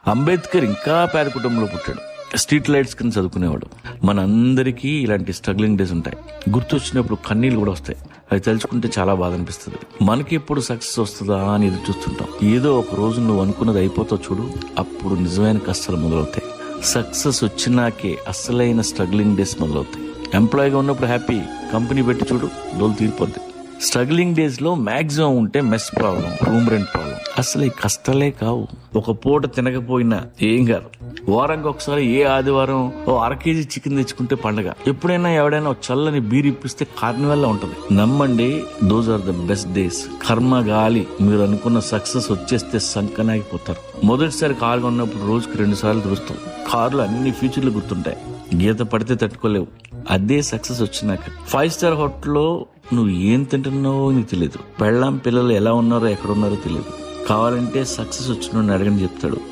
అంబేద్కర్ ఇంకా పేద కుటుంబంలో పుట్టాడు. స్ట్రీట్ లైట్స్ కింద చదువుకునేవాడు. మనందరికీ ఇలాంటి స్ట్రగ్లింగ్ డేస్ ఉంటాయి. గుర్తొచ్చినప్పుడు కన్నీళ్ళు కూడా వస్తాయి. అది తలుచుకుంటే చాలా బాధ అనిపిస్తుంది. మనకి ఎప్పుడు సక్సెస్ వస్తుందా అని ఎదురు చూస్తుంటాం. ఏదో ఒక రోజు నువ్వు అనుకున్నది అయిపోతావు చూడు, అప్పుడు నిజమైన కష్టాలు మొదలవుతాయి. సక్సెస్ వచ్చినాకే అసలైన స్ట్రగ్లింగ్ డేస్ మొదలవుతాయి. ఎంప్లాయీగా ఉన్నప్పుడు హ్యాపీ, కంపెనీ పెట్టి చూడు డోలు తీరిపోద్ది. స్ట్రగ్లింగ్ డేస్ లో మాక్సిమం ఉంటే mess problem, room rent problem. అసలు ఈ కష్టాలే కావు. ఒక పూట తినకపోయినా ఏం కాదు. వారానికి ఒకసారి ఏ ఆదివారం ఓ 1/2 kg చికెన్ తెచ్చుకుంటే పండగ. ఎప్పుడైనా ఎవడైనా ఒక చల్లని బీర్ ఇప్పిస్తే కార్నివల్ లా ఉంటది. నమ్మండి, those are the best days. కర్మ గాలి, మీరు అనుకున్న సక్సెస్ వచ్చేస్తే సంకనాగిపోతారు. మొదటిసారి కారు కొన్నప్పుడు రోజుకి 2 సార్లు తుడుస్తాం. కారులో అన్ని ఫీచర్లు గుర్తుంటాయి. గీత పడితే తట్టుకోలేవు. అదే సక్సెస్ వచ్చినాక 5 స్టార్ హోటల్లో నువ్వు ఏం తింటున్నావో నీకు తెలియదు. పెళ్ళాం పిల్లలు ఎలా ఉన్నారో ఎక్కడ ఉన్నారో తెలియదు. కావాలంటే సక్సెస్ వచ్చిన అడగని చెప్తాడు.